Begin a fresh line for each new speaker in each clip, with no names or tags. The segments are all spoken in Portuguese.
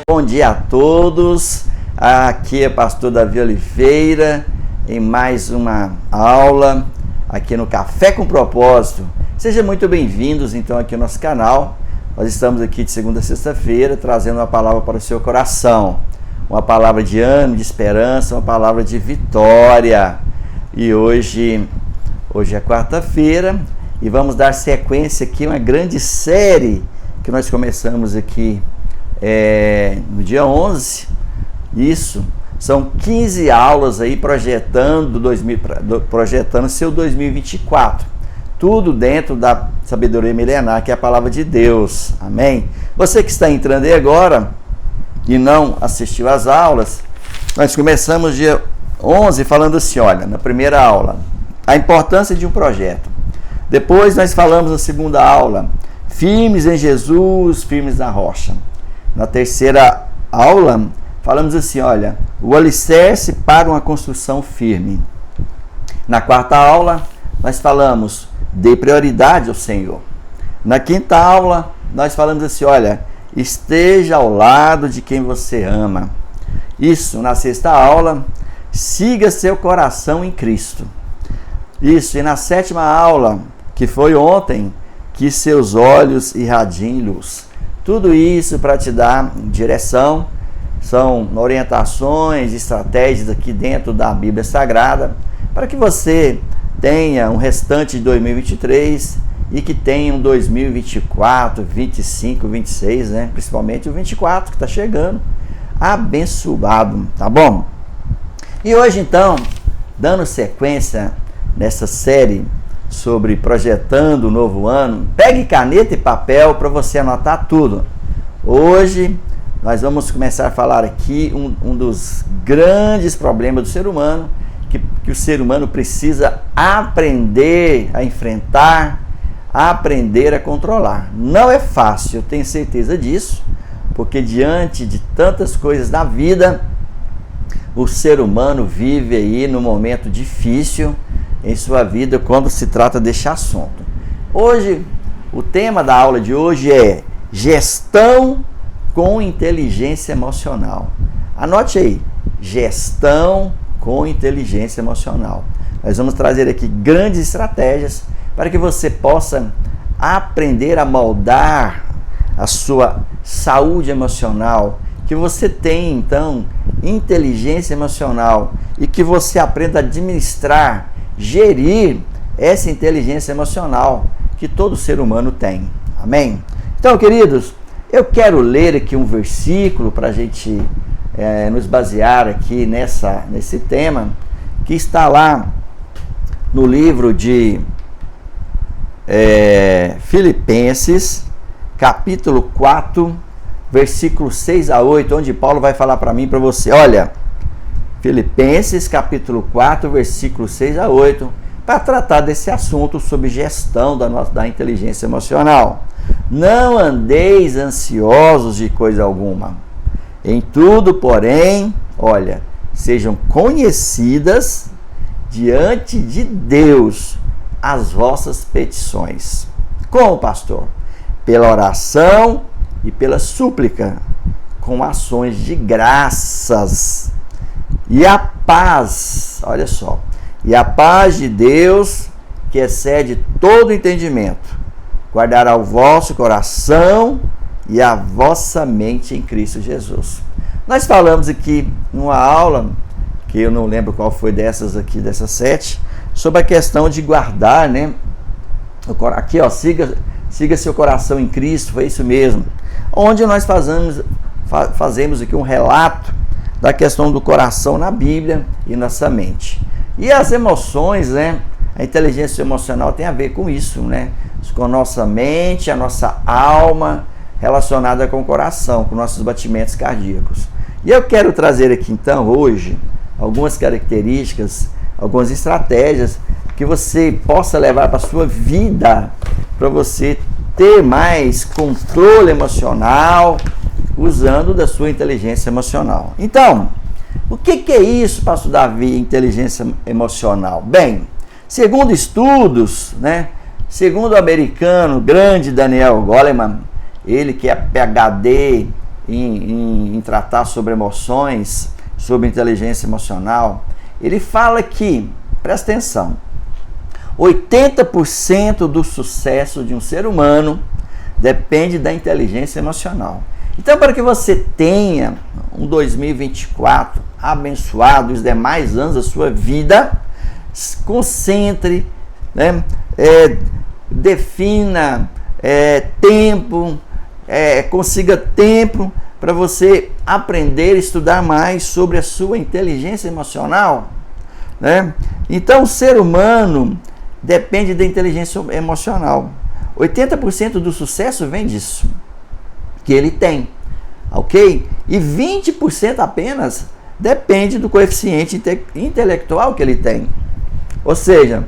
Bom dia a todos, aqui é pastor Davi Oliveira, em mais uma aula aqui no Café com Propósito. Sejam muito bem-vindos então aqui ao nosso canal. Nós estamos aqui de segunda a sexta-feira trazendo uma palavra para o seu coração, uma palavra de ânimo, de esperança, uma palavra de vitória. E hoje é quarta-feira e vamos dar sequência aqui a uma grande série que nós começamos aqui no dia 11, isso, são 15 aulas aí projetando seu 2024, tudo dentro da sabedoria milenar, que é a palavra de Deus, amém? Você que está entrando aí agora e não assistiu às aulas, nós começamos dia 11 falando assim, olha, na primeira aula, a importância de um projeto. Depois nós falamos na segunda aula, firmes em Jesus, firmes na rocha. Na terceira aula, falamos assim, olha, o alicerce para uma construção firme. Na quarta aula, nós falamos, dê prioridade ao Senhor. Na quinta aula, nós falamos assim, olha, esteja ao lado de quem você ama. Isso, na sexta aula, siga seu coração em Cristo. Isso, e na sétima aula, que foi ontem, que seus olhos irradiem luz. Tudo isso para te dar direção, são orientações, estratégias aqui dentro da Bíblia Sagrada, para que você tenha um restante de 2023 e que tenha um 2024, 25, 26, né? Principalmente o 24 que está chegando, abençoado, tá bom? E hoje então, dando sequência nessa série sobre projetando o novo ano, pegue caneta e papel para você anotar tudo. Hoje nós vamos começar a falar aqui um dos grandes problemas do ser humano, que o ser humano precisa aprender a enfrentar, aprender a controlar. Não é fácil, eu tenho certeza disso, porque diante de tantas coisas na vida, o ser humano vive aí num momento difícil em sua vida quando se trata deste assunto. Hoje, o tema da aula de hoje é gestão com inteligência emocional. Anote aí, gestão com inteligência emocional. Nós vamos trazer aqui grandes estratégias para que você possa aprender a moldar a sua saúde emocional, que você tenha então inteligência emocional e que você aprenda a administrar, gerir essa inteligência emocional que todo ser humano tem. Amém? Então, queridos, eu quero ler aqui um versículo para a gente nos basear aqui nesse tema, que está lá no livro de Filipenses, capítulo 4, versículo 6 a 8, onde Paulo vai falar para mim e para você. Olha, Filipenses, capítulo 4, versículo 6 a 8, para tratar desse assunto sobre gestão da inteligência emocional. Não andeis ansiosos de coisa alguma. Em tudo, porém, olha, sejam conhecidas diante de Deus as vossas petições. Como, pastor? Pela oração e pela súplica, com ações de graças. E a paz, olha só, e a paz de Deus, que excede todo entendimento, guardará o vosso coração e a vossa mente em Cristo Jesus. Nós falamos aqui numa aula, que eu não lembro qual foi dessas 7, sobre a questão de guardar, né? Aqui, ó, siga seu coração em Cristo, foi isso mesmo. Onde nós fazemos aqui um relato da questão do coração na Bíblia e nossa mente. E as emoções, né? A inteligência emocional tem a ver com isso, né? Com a nossa mente, a nossa alma relacionada com o coração, com nossos batimentos cardíacos. E eu quero trazer aqui então hoje algumas características, algumas estratégias que você possa levar para a sua vida, para você ter mais controle emocional, usando da sua inteligência emocional. Então, o que é isso, pastor Davi, inteligência emocional? Bem, segundo estudos, né, segundo o americano grande Daniel Goleman, ele que é PhD em tratar sobre emoções, sobre inteligência emocional, ele fala que, presta atenção, 80% do sucesso de um ser humano depende da inteligência emocional. Então, para que você tenha um 2024 abençoado, os demais anos da sua vida, concentre, né? Defina tempo, consiga tempo para você aprender, estudar mais sobre a sua inteligência emocional, né? Então, o ser humano depende da inteligência emocional. 80% do sucesso vem disso, que ele tem, ok? E 20% apenas depende do coeficiente intelectual que ele tem. Ou seja,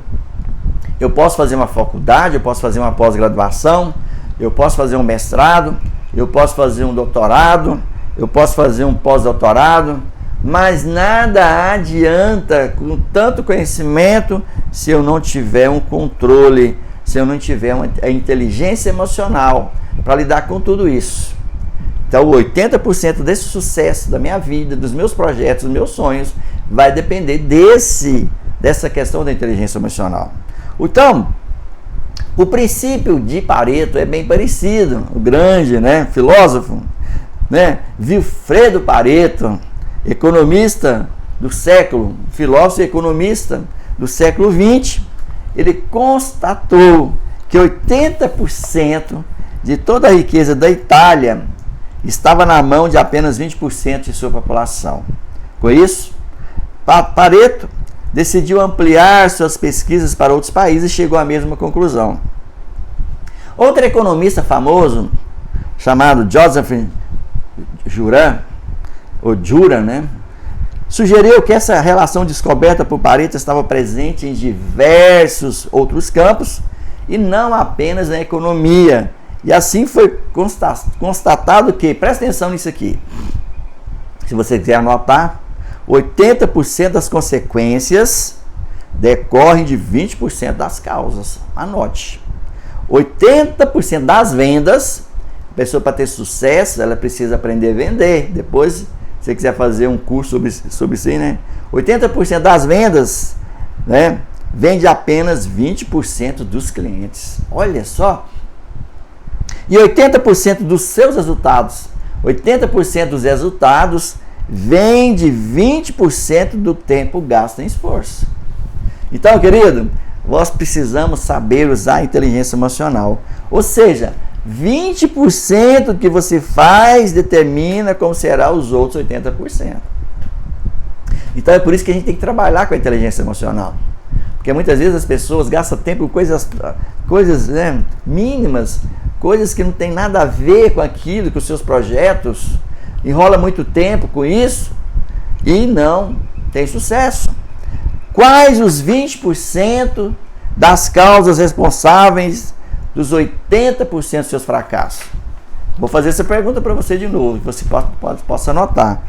eu posso fazer uma faculdade, eu posso fazer uma pós-graduação, eu posso fazer um mestrado, eu posso fazer um doutorado, eu posso fazer um pós-doutorado, mas nada adianta com tanto conhecimento se eu não tiver um controle, se eu não tiver uma inteligência emocional para lidar com tudo isso. Então, 80% desse sucesso da minha vida, dos meus projetos, dos meus sonhos, vai depender dessa questão da inteligência emocional. Então, o princípio de Pareto é bem parecido. O grande, né, filósofo, né, Vilfredo Pareto, economista do século, filósofo e economista do século XX, ele constatou que 80% de toda a riqueza da Itália estava na mão de apenas 20% de sua população. Com isso, Pareto decidiu ampliar suas pesquisas para outros países e chegou à mesma conclusão. Outro economista famoso, chamado Joseph Juran, né, sugeriu que essa relação descoberta por Pareto estava presente em diversos outros campos e não apenas na economia. E assim foi constatado que, presta atenção nisso aqui, se você quiser anotar, 80% das consequências decorrem de 20% das causas. Anote. 80% das vendas, a pessoa para ter sucesso, ela precisa aprender a vender. Depois, se você quiser fazer um curso sobre isso, né? 80% das vendas, né, vem de apenas 20% dos clientes. Olha só. E 80% dos seus resultados, 80% dos resultados vem de 20% do tempo gasto em esforço. Então, querido, nós precisamos saber usar a inteligência emocional. Ou seja, 20% que você faz determina como será os outros 80%. Então é por isso que a gente tem que trabalhar com a inteligência emocional. Porque muitas vezes as pessoas gastam tempo com coisas, né, mínimas, coisas que não tem nada a ver com aquilo, com os seus projetos, enrola muito tempo com isso e não tem sucesso. Quais os 20% das causas responsáveis dos 80% dos seus fracassos? Vou fazer essa pergunta para você de novo, que você possa anotar.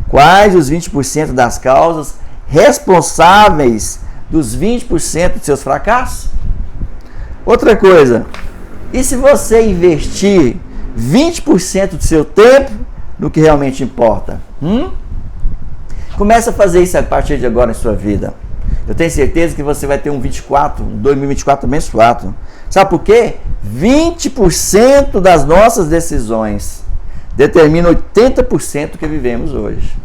Quais os 20% das causas responsáveis dos 20% dos seus fracassos? Outra coisa, e se você investir 20% do seu tempo no que realmente importa? Comece a fazer isso a partir de agora em sua vida. Eu tenho certeza que você vai ter um 2024 abençoado. Sabe por quê? 20% das nossas decisões determinam 80% do que vivemos hoje.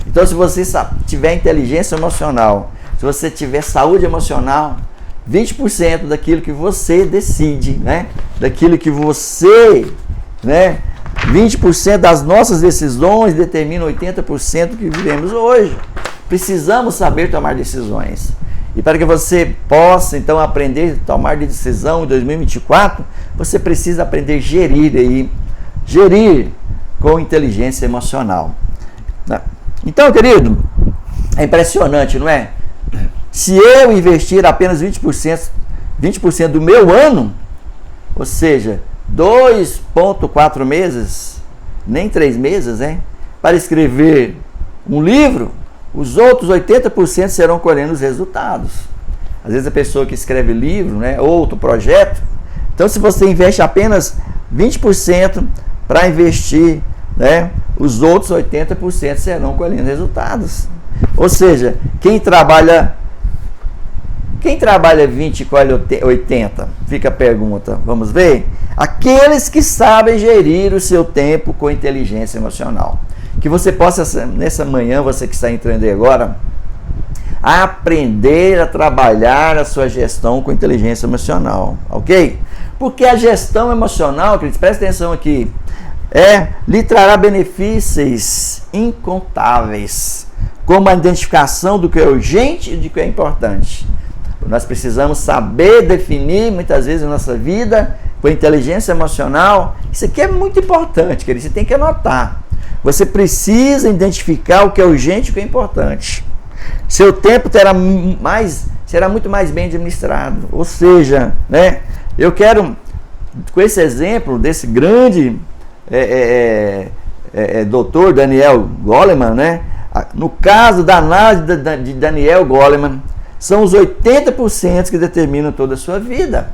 Então, se você tiver inteligência emocional, se você tiver saúde emocional, 20% daquilo que você decide, né? Daquilo que você, né? 20% das nossas decisões determinam 80% do que vivemos hoje. Precisamos saber tomar decisões. E para que você possa, então, aprender a tomar decisão em 2024, você precisa aprender a gerir com inteligência emocional. Então, querido, é impressionante, não é? Se eu investir apenas 20% do meu ano, ou seja, 2,4 meses, nem 3 meses, né, para escrever um livro, os outros 80% serão colhendo os resultados. Às vezes a pessoa que escreve livro, né, outro projeto, então se você investe apenas 20% para investir né, os outros 80% serão colhendo resultados. Ou seja, quem trabalha 20 e colhe 80? Fica a pergunta, vamos ver? Aqueles que sabem gerir o seu tempo com inteligência emocional. Que você possa, nessa manhã, você que está entrando aí agora, aprender a trabalhar a sua gestão com inteligência emocional, ok? Porque a gestão emocional, queridos, presta atenção aqui, lhe trará benefícios incontáveis, como a identificação do que é urgente e do que é importante. Nós precisamos saber definir, muitas vezes, na nossa vida, com inteligência emocional. Isso aqui é muito importante, querido, você tem que anotar. Você precisa identificar o que é urgente e o que é importante. Seu tempo será muito mais bem administrado. Ou seja, né, eu quero, com esse exemplo desse grande doutor Daniel Goleman, né, no caso da análise de Daniel Goleman, são os 80% que determinam toda a sua vida.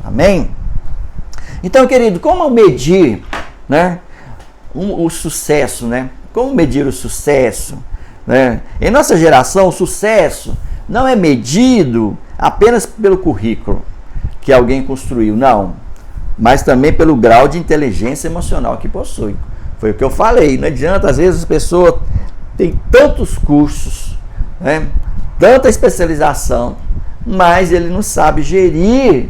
Amém? Então, querido, como medir, né, o sucesso, né? Como medir o sucesso? Né? Em nossa geração, o sucesso não é medido apenas pelo currículo que alguém construiu, não, mas também pelo grau de inteligência emocional que possui. Foi o que eu falei, não adianta, às vezes as pessoas têm tantos cursos, né? Tanta especialização, mas ele não sabe gerir,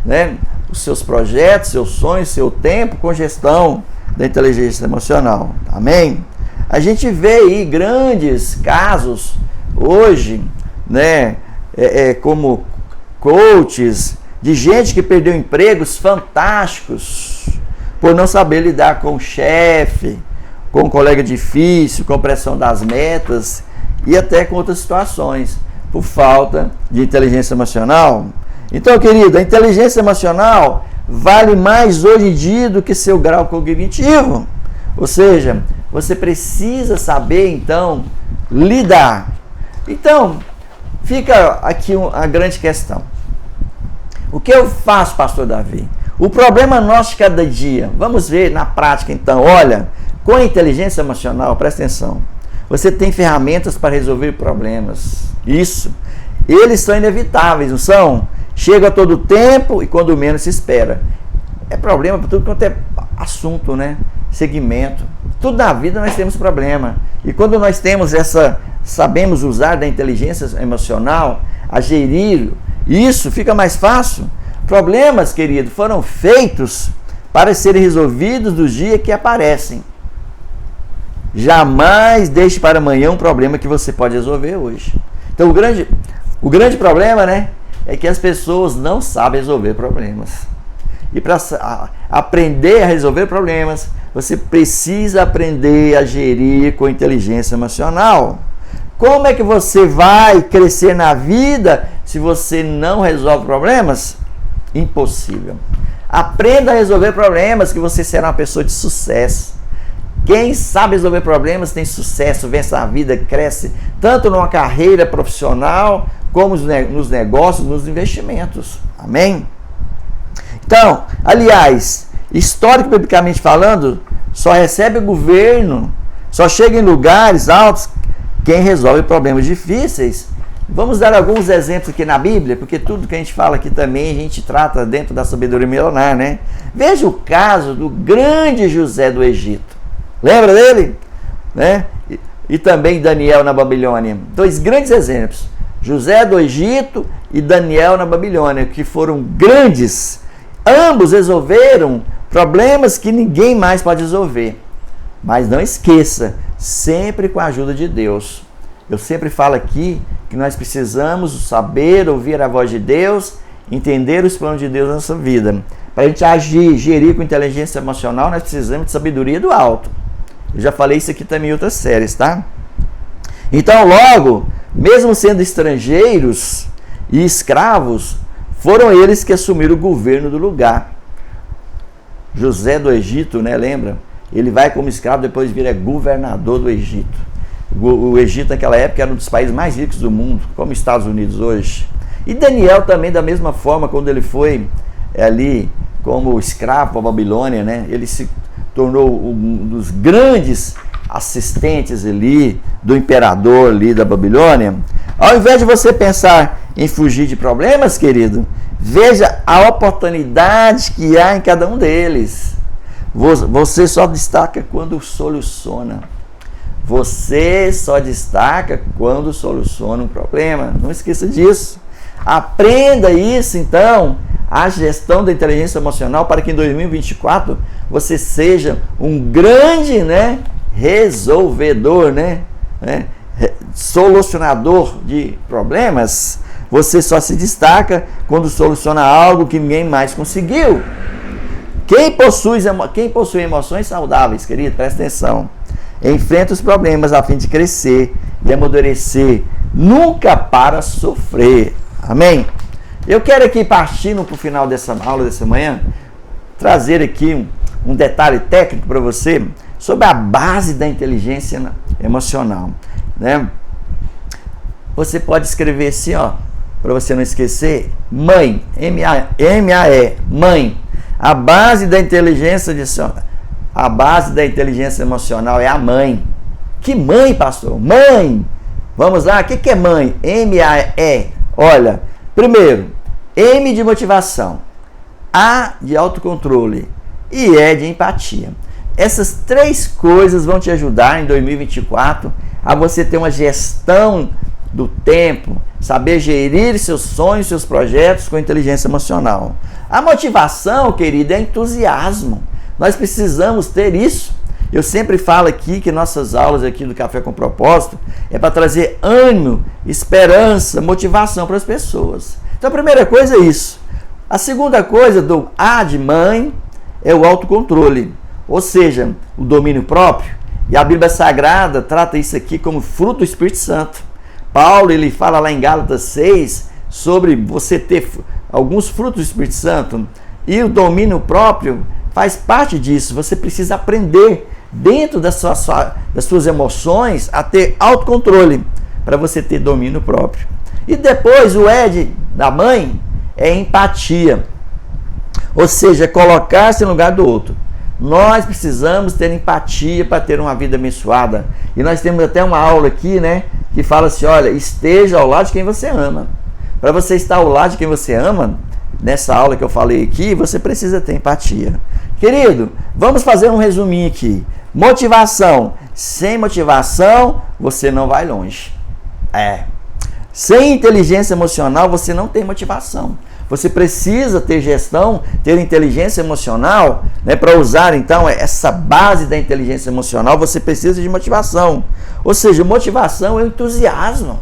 né, os seus projetos, seus sonhos, seu tempo com gestão da inteligência emocional. Amém? A gente vê aí grandes casos hoje, né, como coaches, de gente que perdeu empregos fantásticos por não saber lidar com o chefe, com um colega difícil, com pressão das metas e até com outras situações, por falta de inteligência emocional. Então, querido, a inteligência emocional vale mais hoje em dia do que seu grau cognitivo. Ou seja, você precisa saber, então, lidar. Então, fica aqui a grande questão. O que eu faço, pastor Davi? O problema nosso de cada dia. Vamos ver na prática, então. Olha, com a inteligência emocional, presta atenção. Você tem ferramentas para resolver problemas. Isso. Eles são inevitáveis, não são? Chega a todo tempo e quando menos se espera. É problema para tudo quanto é assunto, né? Segmento. Tudo na vida nós temos problema. E quando nós temos sabemos usar da inteligência emocional, a gerir isso, fica mais fácil. Problemas, querido, foram feitos para serem resolvidos do dia que aparecem. Jamais deixe para amanhã um problema que você pode resolver hoje. Então o grande problema, né, é que as pessoas não sabem resolver problemas. E para aprender a resolver problemas, você precisa aprender a gerir com inteligência emocional. Como é que você vai crescer na vida se você não resolve problemas? Impossível. Aprenda a resolver problemas que você será uma pessoa de sucesso. Quem sabe resolver problemas tem sucesso, vence a vida, cresce tanto numa carreira profissional como nos negócios, nos investimentos. Amém? Então, aliás, histórico biblicamente falando, só recebe o governo, só chega em lugares altos quem resolve problemas difíceis. Vamos dar alguns exemplos aqui na Bíblia, porque tudo que a gente fala aqui também a gente trata dentro da sabedoria milenar, né? Veja o caso do grande José do Egito. Lembra dele? Né? E também Daniel na Babilônia. Dois grandes exemplos. José do Egito e Daniel na Babilônia, que foram grandes. Ambos resolveram problemas que ninguém mais pode resolver. Mas não esqueça, sempre com a ajuda de Deus. Eu sempre falo aqui que nós precisamos saber ouvir a voz de Deus, entender os planos de Deus na nossa vida. Para a gente agir, gerir com inteligência emocional, nós precisamos de sabedoria do alto. Eu já falei isso aqui também em outras séries, tá? Então, logo, mesmo sendo estrangeiros e escravos, foram eles que assumiram o governo do lugar. José do Egito, né, lembra? Ele vai como escravo, depois vira governador do Egito. O Egito naquela época era um dos países mais ricos do mundo, como os Estados Unidos hoje. E Daniel também, da mesma forma, quando ele foi ali como escravo para a Babilônia, né, ele se tornou um dos grandes assistentes ali do imperador ali da Babilônia, ao invés de você pensar em fugir de problemas, querido, veja a oportunidade que há em cada um deles. Você só destaca quando soluciona. Você só destaca quando soluciona um problema. Não esqueça disso. Aprenda isso, então, a gestão da inteligência emocional, para que em 2024 você seja um grande, resolvedor, solucionador de problemas. Você só se destaca quando soluciona algo que ninguém mais conseguiu. Quem possui emoções saudáveis, querido, presta atenção, enfrenta os problemas a fim de crescer e amadurecer, nunca para sofrer. Amém? Eu quero aqui, partindo para o final dessa aula dessa manhã, trazer aqui um detalhe técnico para você sobre a base da inteligência emocional, Você pode escrever assim, para você não esquecer, mãe, M-A-E, mãe. A base da inteligência emocional é a mãe. Que mãe, pastor? Mãe! Vamos lá, o que é mãe? M-A-E. Olha, primeiro, M de motivação, A de autocontrole e E de empatia. Essas três coisas vão te ajudar em 2024 a você ter uma gestão do tempo, saber gerir seus sonhos, seus projetos com inteligência emocional. A motivação, querido, é entusiasmo. Nós precisamos ter isso. Eu sempre falo aqui que nossas aulas aqui do Café com Propósito é para trazer ânimo, esperança, motivação para as pessoas. Então a primeira coisa é isso. A segunda coisa do A de mãe é o autocontrole, ou seja, o domínio próprio. E a Bíblia Sagrada trata isso aqui como fruto do Espírito Santo. Paulo, ele fala lá em Gálatas 6 sobre você ter alguns frutos do Espírito Santo, e o domínio próprio faz parte disso. Você precisa aprender dentro das suas emoções a ter autocontrole para você ter domínio próprio. E depois o E da mãe é empatia, ou seja, colocar-se no lugar do outro. Nós precisamos ter empatia para ter uma vida abençoada. E nós temos até uma aula aqui, que fala assim, olha, esteja ao lado de quem você ama. Para você estar ao lado de quem você ama, nessa aula que eu falei aqui, você precisa ter empatia. Querido, vamos fazer um resuminho aqui. Motivação. Sem motivação, você não vai longe. Sem inteligência emocional, você não tem motivação. Você precisa ter gestão, ter inteligência emocional, para usar então essa base da inteligência emocional. Você precisa de motivação. Ou seja, motivação é o entusiasmo.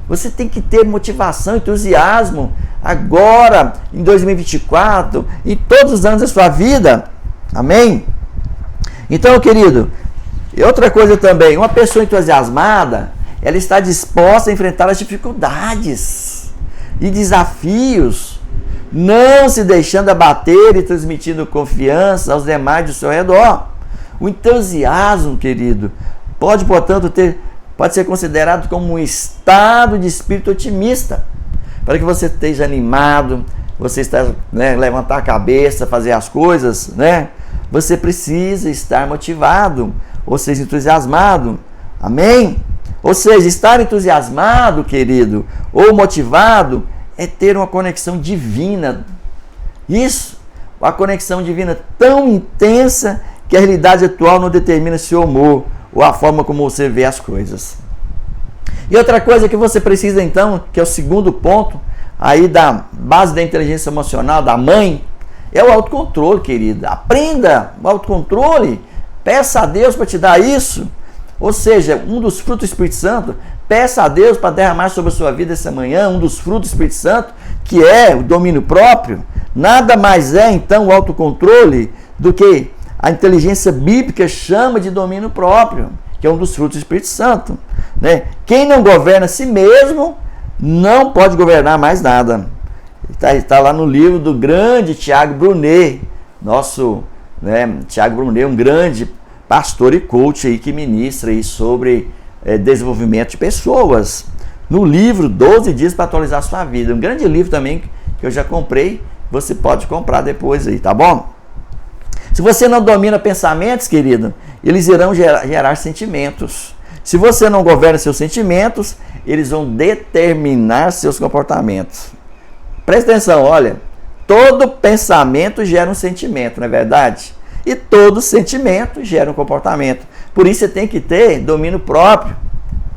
Você tem que ter motivação, entusiasmo agora, em 2024, em todos os anos da sua vida. Amém? Então, querido, e outra coisa também, uma pessoa entusiasmada, ela está disposta a enfrentar as dificuldades e desafios, não se deixando abater e transmitindo confiança aos demais do seu redor. O entusiasmo, querido, pode ser considerado como um estado de espírito otimista, para que você esteja animado, você levantar a cabeça, fazer as coisas, Você precisa estar motivado, ou seja, entusiasmado. Amém? Ou seja, estar entusiasmado, querido, ou motivado, é ter uma conexão divina. Isso, uma conexão divina tão intensa que a realidade atual não determina seu humor ou a forma como você vê as coisas. E outra coisa que você precisa então, que é o segundo ponto aí da base da inteligência emocional da mãe, é o autocontrole, querida. Aprenda o autocontrole. Peça a Deus para te dar isso. Ou seja, um dos frutos do Espírito Santo, peça a Deus para derramar sobre a sua vida essa manhã, um dos frutos do Espírito Santo, que é o domínio próprio. Nada mais é, então, o autocontrole do que a inteligência bíblica chama de domínio próprio, que é um dos frutos do Espírito Santo. Quem não governa a si mesmo, não pode governar mais nada. Está lá no livro do grande Tiago Brunet, nosso Tiago Brunet, um grande pastor e coach aí que ministra aí sobre desenvolvimento de pessoas. No livro 12 Dias para Atualizar a Sua Vida, um grande livro também que eu já comprei, você pode comprar depois aí, tá bom? Se você não domina pensamentos, querido, eles irão gerar sentimentos. Se você não governa seus sentimentos, eles vão determinar seus comportamentos. Presta atenção, olha, todo pensamento gera um sentimento, não é verdade? E todo sentimento gera um comportamento. Por isso você tem que ter domínio próprio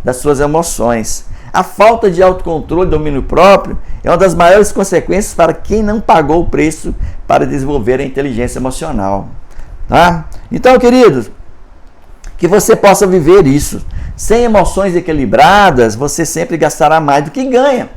das suas emoções. A falta de autocontrole e domínio próprio é uma das maiores consequências para quem não pagou o preço para desenvolver a inteligência emocional. Tá? Então, queridos, que você possa viver isso. Sem emoções equilibradas, você sempre gastará mais do que ganha.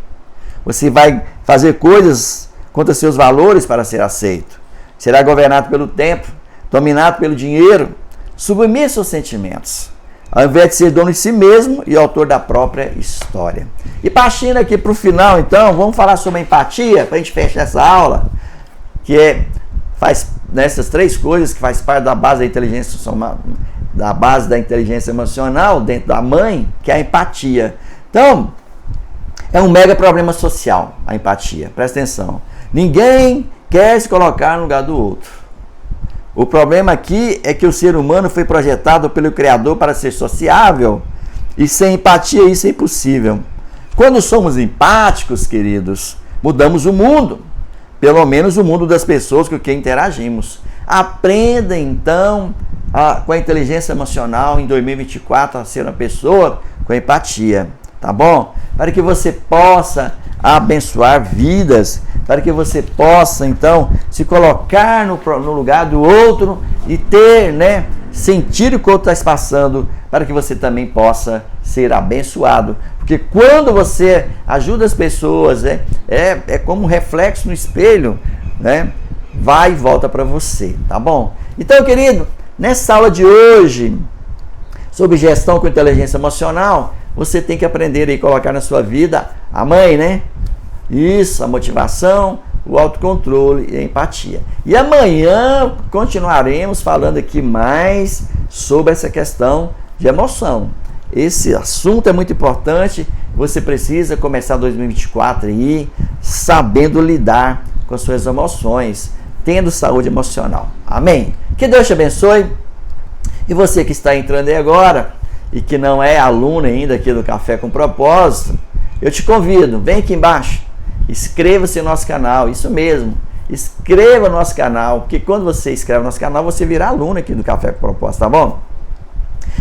Você vai fazer coisas contra seus valores para ser aceito. Será governado pelo tempo, dominado pelo dinheiro, submissa aos sentimentos, ao invés de ser dono de si mesmo e autor da própria história. E partindo aqui para o final, então, vamos falar sobre a empatia, para a gente fechar essa aula, que faz nessas três coisas que faz parte da base da inteligência emocional dentro da mãe, que é a empatia. Então, é um mega problema social, a empatia. Presta atenção. Ninguém quer se colocar no lugar do outro. O problema aqui é que o ser humano foi projetado pelo Criador para ser sociável, e sem empatia isso é impossível. Quando somos empáticos, queridos, mudamos o mundo. Pelo menos o mundo das pessoas com quem interagimos. Aprenda, então, com a inteligência emocional em 2024 a ser uma pessoa com empatia, tá bom? Para que você possa abençoar vidas, para que você possa, então, se colocar no lugar do outro e ter, sentir o que o outro está passando, para que você também possa ser abençoado. Porque quando você ajuda as pessoas, é como um reflexo no espelho, vai e volta para você, tá bom? Então, querido, nessa aula de hoje, sobre gestão com inteligência emocional, você tem que aprender a colocar na sua vida a mãe, Isso, a motivação, o autocontrole e a empatia. E amanhã continuaremos falando aqui mais sobre essa questão de emoção. Esse assunto é muito importante. Você precisa começar 2024 aí sabendo lidar com as suas emoções, tendo saúde emocional. Amém? Que Deus te abençoe. E você que está entrando aí agora e que não é aluno ainda aqui do Café com Propósito, eu te convido, vem aqui embaixo, inscreva-se no nosso canal, isso mesmo, inscreva no nosso canal, porque quando você inscreve no nosso canal, você virá aluno aqui do Café com Propósito, tá bom?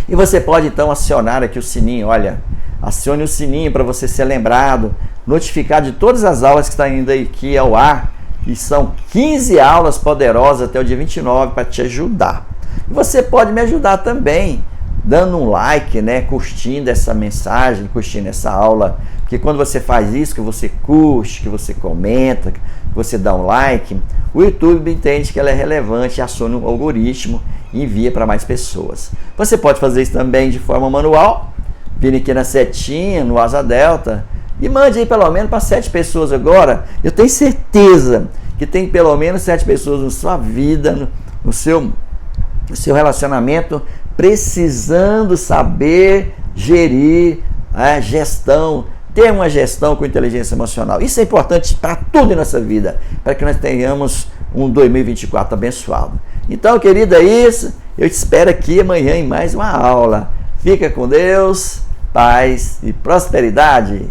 E você pode então acionar aqui o sininho, olha, acione o sininho para você ser lembrado, notificar de todas as aulas que estão indo aqui ao ar, e são 15 aulas poderosas até o dia 29 para te ajudar. E você pode me ajudar também, dando um like, curtindo essa mensagem, curtindo essa aula, porque quando você faz isso, que você curte, que você comenta, que você dá um like, o YouTube entende que ela é relevante, aciona um algoritmo e envia para mais pessoas. Você pode fazer isso também de forma manual, vindo aqui na setinha, no Asa Delta, e mande aí pelo menos para 7 pessoas agora. Eu tenho certeza que tem pelo menos 7 pessoas na sua vida, no seu relacionamento, precisando saber gerir a gestão, ter uma gestão com inteligência emocional. Isso é importante para tudo em nossa vida, para que nós tenhamos um 2024 abençoado. Então, querida, é isso. Eu te espero aqui amanhã em mais uma aula. Fica com Deus, paz e prosperidade.